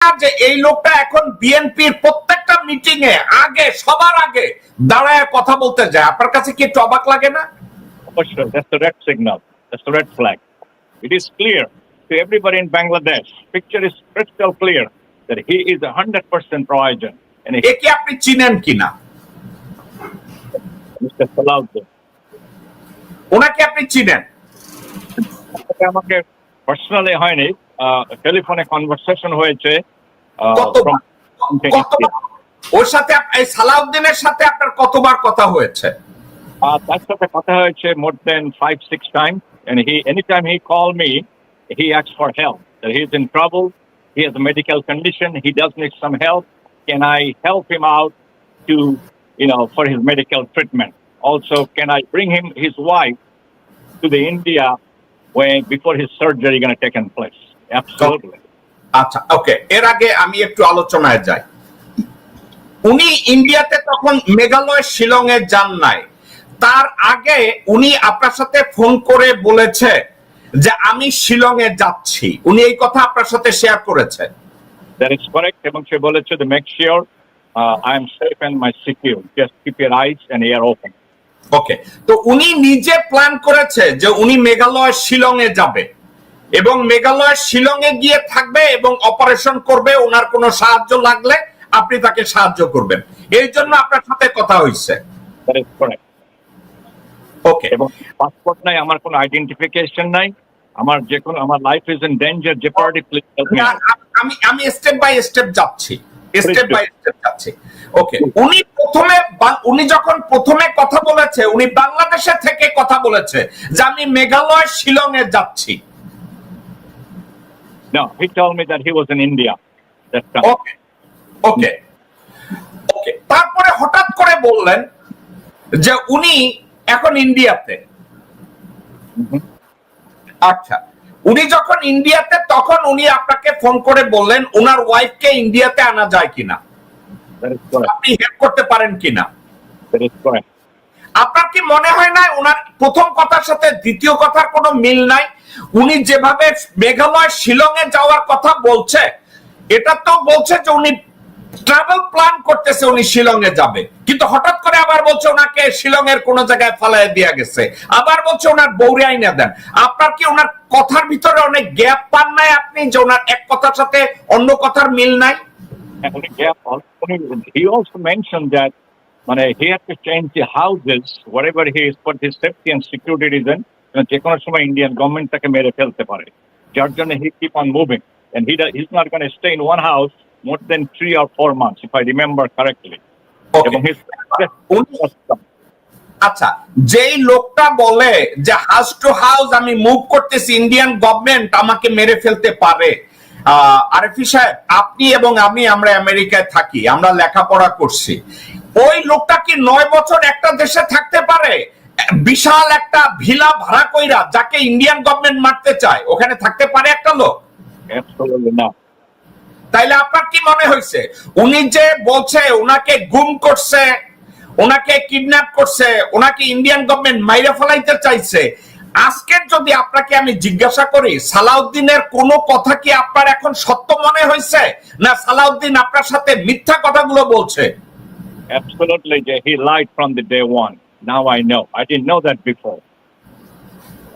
যে এই লোকটা এখন বিএনপির প্রত্যেকটা মিটিং এ আগে সবার আগে দাঁড়ায় কথা বলতে যায়, আপনার কাছে কি একটু অবাক লাগে না? That's the red signal. That's the red flag. It is clear to everybody in Bangladesh. Picture is crystal clear that he is 100% pro-Asian. And এ কি আপনি চিনেন কিনা? Mr. Salahuddin. ওনাকে আপনি চিনেন? আমাকে পার্সোনালি হয়নি, টেলিফোনে কনভারসেশন হয়েছে। ওর সাথে এই সালাউদ্দিনের সাথে আপনার কতবার কথা হয়েছে? তার সাথে কথা হয়েছে more than 5-6 times, and anytime he called me, he asked for help. That he is in trouble, he has a medical condition, he does need some help. Can I help him out to, for his medical treatment? Also, can I bring him his wife to the India before his surgery going to take place? Absolutely. আচ্ছা, ওকে, এর আগে আমি একটু আলোচনায় যাই। উনি ইন্ডিয়াতে তখন মেঘালয় শিলং এ যান নাই, তার আগে উনি আপনার সাথে ফোন করে বলেছে যে আমি শিলং এ যাচ্ছি, উনি এই কথা আপনার সাথে শেয়ার করেছে? That is correct, এবং সে বলেছে to make sure I am safe and my secure. Just keep your eyes and ear open. ওকে, তো উনি নিজে প্ল্যান করেছে যে উনি মেঘালয় শিলং এ যাবে এবং মেঘালয় শিলং এ গিয়ে থাকবে এবং অপারেশন করবে, ওনার কোনো সাহায্য লাগলে আপনি তাকে সাহায্য করবেন, এই জন্য আপনার সাথে কথা হয়েছে? That is correct. ওকে, এবং পাসপোর্ট নাই, আমার কোনো আইডেন্টিফিকেশন নাই, আমার life is in danger, jeopardy, please help me. আমি স্টেপ বাই স্টেপ যাচ্ছি। ওকে, উনি যখন প্রথমে কথা বলেছে, উনি বাংলাদেশে থেকে কথা বলেছে যে আমি মেঘালয় শিলং এ যাচ্ছি। No, he told me that he was in India. ওকে ওকে ওকে, তারপরে হঠাৎ করে বললেন যে উনি এখন ইন্ডিয়াতে। আচ্ছা, উনি যখন ইন্ডিয়াতে, তখন উনি আপনাকে ফোন করে বললেন ওনার ওয়াইফকে ইন্ডিয়াতে আনা যায় কিনা, আপনি হেল্প করতে পারেন কিনা? আপনার কি মনে হয় না ওনার প্রথম কথার সাথে দ্বিতীয় কথার কোনো মিল নাই? উনি যেভাবে মেঘালয় শিলং এ যাওয়ার কথা বলছে, এটা তো বলছে যে উনি ট্রাভেল প্ল্যান করতেছে, উনি শিলং এ যাবে, কিন্তু হঠাৎ করে আবার বলছে ওনাকে শিলং এর কোন জায়গায় ফালাই দেয়া গেছে, আবার বলছে ওনার বউরে আইনা দেন। আপনার কি ওনার কথার ভিতরে অনেক গ্যাপ পান নাই আপনি, যে ওনার এক কথার সাথে অন্য কথার মিল নাই? He also mentioned that he had to change the houses wherever he is for his safety and security reason. যে কোনো সময় ইন্ডিয়ান গভর্নমেন্ট তাকে মেরে ফেলতে পারে, যার জন্য he keep on moving, and he's not going to stay in one house more than 3 or 4 months, if I remember correctly. আচ্ছা, যেই লোকটা বলে যে হাউস টু হাউস আমি মুভ করতেছি, ইন্ডিয়ান গভর্নমেন্ট আমাকে মেরে ফেলতে পারে, আরেফি সাহেব, আপনি এবং আমরা আমেরিকায় থাকি, আমরা লেখাপড়া করছি, ওই লোকটা কি 9 বছর একটা দেশে থাকতে পারে? বিশাল একটা ভিলা ভাড়া কইরা যাকে ইন্ডিয়ান গভর্নমেন্ট মারতে চায়, ওখানে থাকতে পারে একটা লোক? না। তাইলে আপনার কি মনে হয়েছে উনি যে বলছে ওনাকে গুম করছে, ওনাকে কিডন্যাপ করছে, ওনাকে ইন্ডিয়ান গভর্নমেন্ট মাইরা ফেলাইতে চাইছে, আজকে যদি আপনাকে আমি জিজ্ঞাসা করি সালাউদ্দিনের কোন কথা কি আপনার এখন সত্য মনে হয়েছে, না সালাউদ্দিন আপনার সাথে মিথ্যা কথাগুলো বলছে? Absolutely, he lied from the day one. Now I know. I didn't know that before.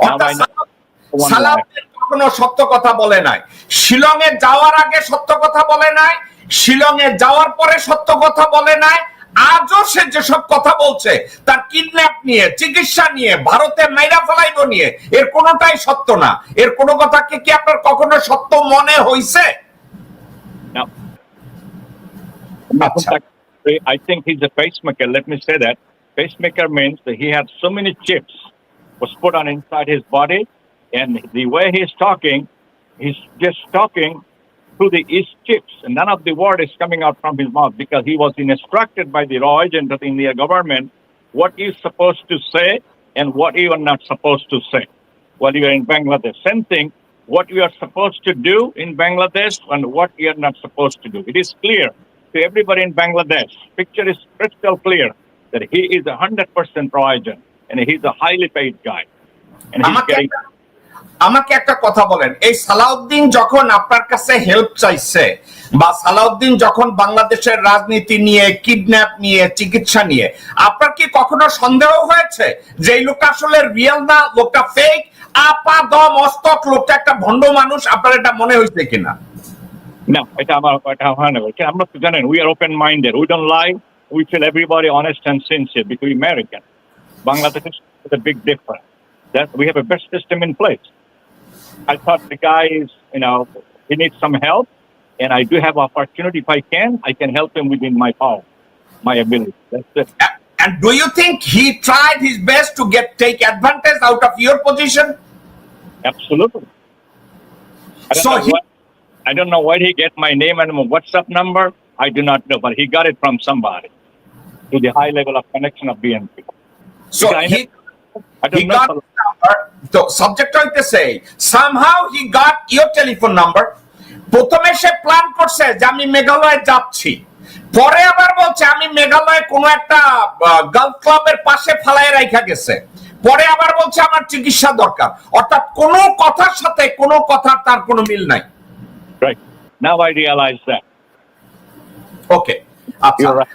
Now I know. Salauddin কখনো সত্য কথা বলে নাই, শিলং এ যাওয়ার আগে সত্য কথা বলে নাই, শিলং এ যাওয়ার পরে সত্য কথা বলে নাই, আজও সে যেসব কথা বলছে তার কিডন্যাপ নিয়ে, চিকিৎসা নিয়ে, ভারতে মাইরা ফেলাইব নিয়ে, এর কোনোটাই সত্য না। এর কোন কথাকে কি আপনার কখনো সত্য মনে হইছে? No. I think he's a pacemaker. Let me say that. Pacemaker means that he had so many chips was put on inside his body, and the way he's talking, he's just talking through the East chips, and none of the word is coming out from his mouth because he was instructed by the raw agent of the Indian government what he's supposed to say and what you are not supposed to say while you are in Bangladesh. Same thing, what you are supposed to do in Bangladesh and what you are not supposed to do. It is clear to everybody in Bangladesh. Picture is crystal clear that he is 100% pro-Asian, and he's a highly paid guy. And he's getting আমাকে একটা কথা বলেন, এই সালাউদ্দিন যখন আপনার কাছে help চাইছে, বা সালাউদ্দিন যখন বাংলাদেশের রাজনীতি নিয়ে, কিডন্যাপ নিয়ে, চিকিৎসা নিয়ে, আপনার কি কখনো সন্দেহ হয়েছে যে এই লোকটা আসলে রিয়েল না, লোকটা ফেক, আপা দম মস্তক, লোকটা একটা ভণ্ড মানুষ? আপনার এটা মনে হয়েছে কিনা? No, I'm not জানেন, we are open-minded. We don't lie. We tell everybody honest and sincere because we're American. Bangladesh is a big difference. That we have a best system in place. I thought the guy is, he needs some help, and I do have opportunity. If I can help him within my power, my ability. That's it. And do you think he tried his best to take advantage out of your position? Absolutely. I don't know where he get my name and my WhatsApp number. I do not know, but he got it from somebody to the high level of connection of BNP. So he got the number. The subject হইতেছে somehow he got your telephone number. প্রথমে সে plan করছে যে আমি মেঘালয়ে যাচ্ছি, পরে আবার বলছে আমি মেঘালয়ে কোনো একটা গলফ ক্লাবের পাশে ফালায় রাখা গেছে, পরে আবার বলছে আমার চিকিৎসা দরকার। অর্থাৎ কোনো কথার সাথে কোনো কথার তার কোনো মিল নাই। Right. Now I realize that. ওকে, আচ্ছা, You're right.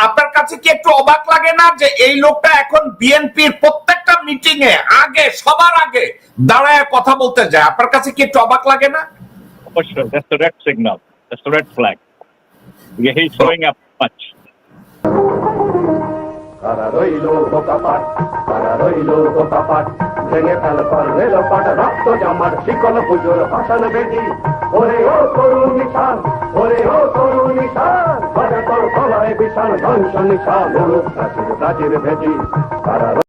আপনার কাছে কি একটু অবাক লাগে না যে এই লোকটা এখন বিএনপির প্রত্যেকটা মিটিং এ সবার আগে দাঁড়ায় কথা বলতে যায়? আপনার কাছে কি একটু অবাক লাগে না? For sure. That's the red signal. That's the red flag. Yeah, he's showing up much. কারা রইল বোকাপাট, কারা রইল বোকাপাট, ভেঙে ফেল কর রেলপাট, রক্ত জমাট শিকল পুজোর ভাষণ বেদি। ওরে ও তরুণ নিশান, ওরে ও তরুণ নিশান, বাজে তোর গলায় বিশাল ধ্বংস নিশান, প্রাচীর প্রাচীর ভেদি। কারা